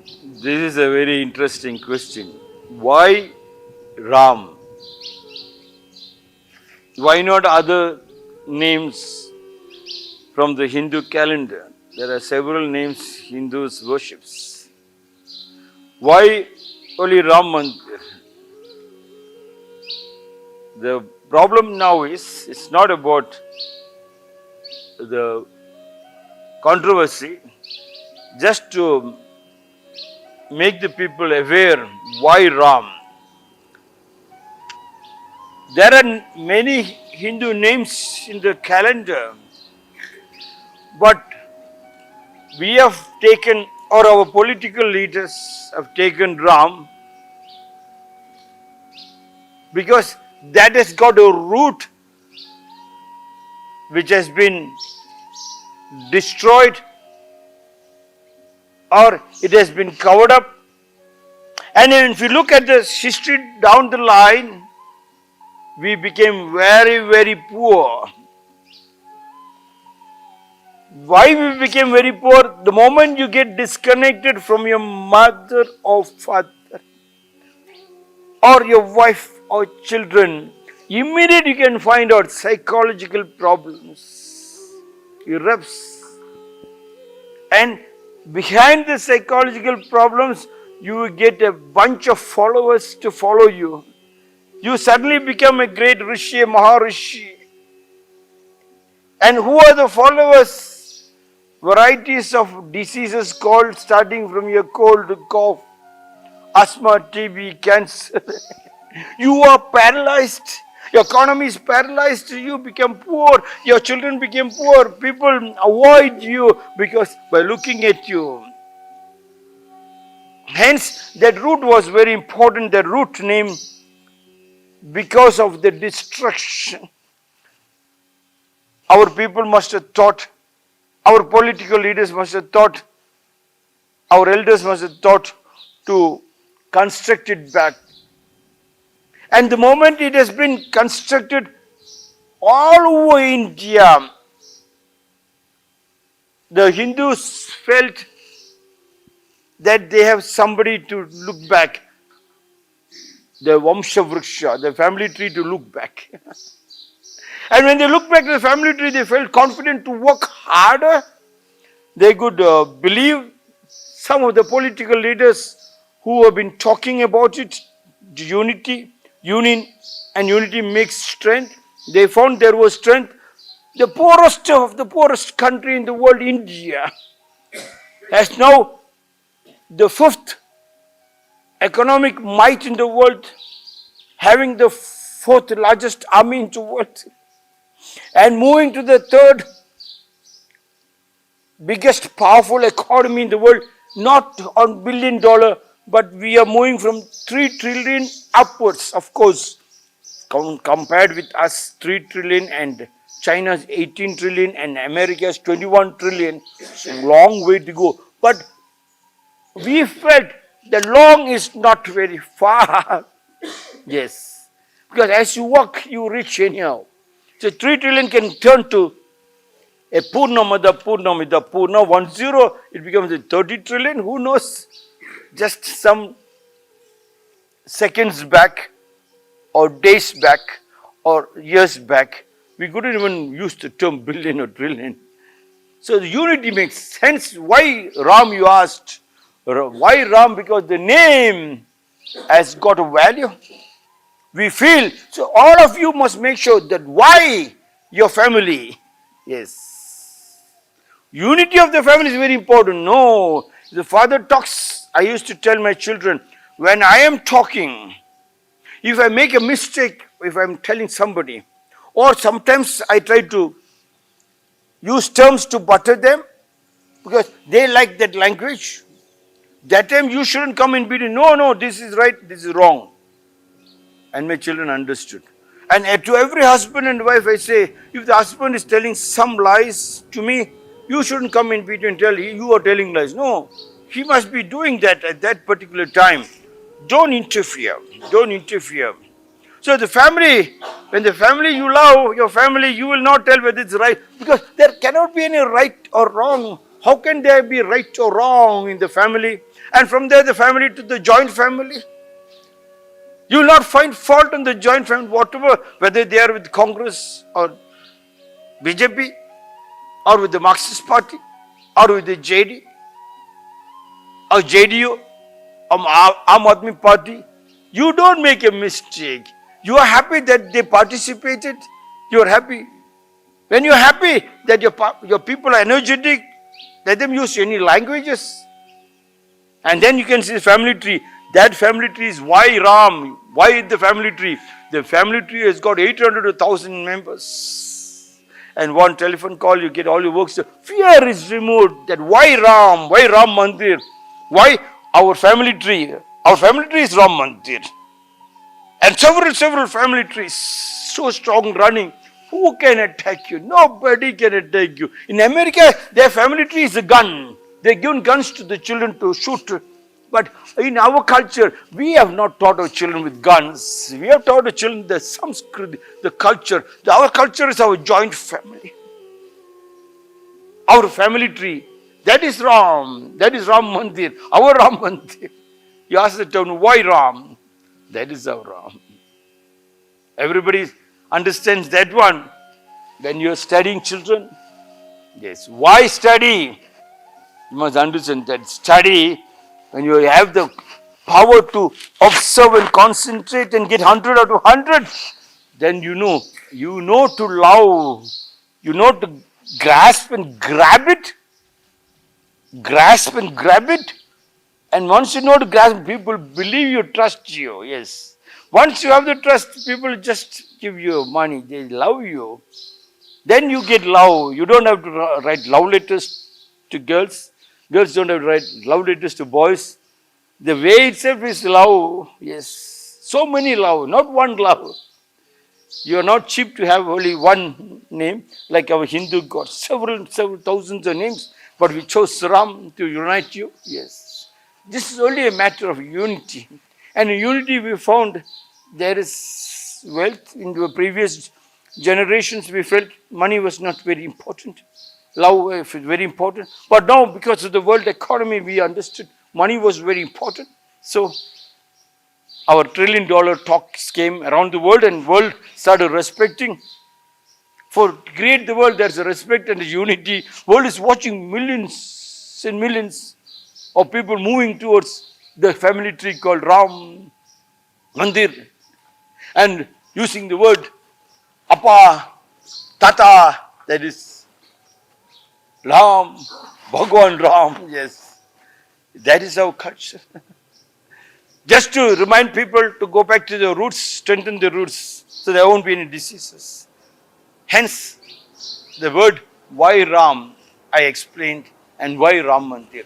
This is a very interesting question. Why Ram? Why not other names from the Hindu calendar? There are several names Hindus worships. Why only Ram Mandir? The problem now is, it's not about the controversy, just to make the people aware why Ram. There are many Hindu names in the calendar, but we have taken, or our political leaders have taken Ram because that has got a root which has been destroyed or it has been covered up. And if you look at the history down the line, we became very, very poor. Why we became very poor? The moment you get disconnected from your mother or father or your wife or children, immediately you can find out psychological problems erupts. And behind the psychological problems, you will get a bunch of followers to follow you. You suddenly become a great Rishi, a Maharishi. And who are the followers? Varieties of diseases called, starting from your cold, cough, asthma, TB, cancer. You are paralyzed. Your economy is paralyzed. You become poor. Your children became poor. People avoid you because by looking at you. Hence, that root was very important, the root name, because of the destruction. Our people must have thought, our political leaders must have thought, our elders must have thought to construct it back. And the moment it has been constructed all over India, the Hindus felt that they have somebody to look back, the Vamsha Vriksha, the family tree to look back. And when they looked back to the family tree, they felt confident to work harder. They could believe some of the political leaders who have been talking about it, unity, union, and unity makes strength. They found there was strength. The poorest of the poorest country in the world, India, has now the fifth economic might in the world, having the fourth largest army in the world, and moving to the third biggest powerful economy in the world, not on $1 billion, but we are moving from 3 trillion upwards, of course, compared with us 3 trillion and China's 18 trillion and America's 21 trillion. It's a long way to go. But we felt the long is not very far. Yes. Because as you walk, you reach anyhow. So 3 trillion can turn to a Purnamada, Purnamida, Purna, 10, it becomes a 30 trillion. Who knows? Just some seconds back, or days back, or years back, we couldn't even use the term billion or trillion. So the unity makes sense. Why Ram, you asked? Why Ram? Because the name has got a value. We feel, so all of you must make sure that why your family. Yes. Unity of the family is very important. No, the father talks. I used to tell my children, when I am talking, if I make a mistake, if I am telling somebody, or sometimes I try to use terms to butter them, because they like that language, that time you shouldn't come in between. No, this is right, this is wrong. And my children understood. And to every husband and wife I say, if the husband is telling some lies to me, you shouldn't come in between and tell you are telling lies. No, he must be doing that at that particular time. Don't interfere. Don't interfere. So the family, when the family you love, your family, you will not tell whether it's right. Because there cannot be any right or wrong. How can there be right or wrong in the family? And from there the family to the joint family. You will not find fault in the joint family, whatever, whether they are with Congress or BJP or with the Marxist Party or with the JD or JDU or Aam Aadmi Party. You don't make a mistake. You are happy that they participated. You are happy. When you are happy that your people are energetic, let them use any languages. And then you can see the family tree. That family tree is why Ram? Why the family tree? The family tree has got 800 to 1,000 members. And one telephone call, you get all your works. Fear is removed. That why Ram? Why Ram Mandir? Why our family tree? Our family tree is Ram Mandir. And several family trees, so strong running. Who can attack you? Nobody can attack you. In America, their family tree is a gun. They give guns to the children to shoot. But in our culture, we have not taught our children with guns. We have taught our children the Samskriti, the culture. Our culture is our joint family. Our family tree. That is Ram. That is Ram Mandir. Our Ram Mandir. You ask the town, why Ram? That is our Ram. Everybody understands that one. When you are studying children, yes. Why study? You must understand that study, when you have the power to observe and concentrate and get 100 out of 100, then you know to love, you know to grasp and grab it. Grasp and grab it. And once you know to grasp, people believe you, trust you. Yes. Once you have the trust, people just give you money. They love you. Then you get love. You don't have to write love letters to girls. Girls don't have to write love letters to boys. The way itself is love. Yes. So many love, not one love. You are not cheap to have only one name, like our Hindu God. Several thousands of names. But we chose Ram to unite you. Yes. This is only a matter of unity. And in unity we found there is wealth. In the previous generations we felt money was not very important. Love is very important. But now because of the world economy we understood money was very important. So our $1 trillion talks came around the world and world started respecting. For to create the world there's a respect and a unity. World is watching millions and millions of people moving towards the family tree called Ram Mandir and using the word Appa, Tata, that is Ram, Bhagwan Ram, yes. That is our culture. Just to remind people to go back to the roots, strengthen the roots, so there won't be any diseases. Hence, the word why Ram, I explained, and why Ram Mandir.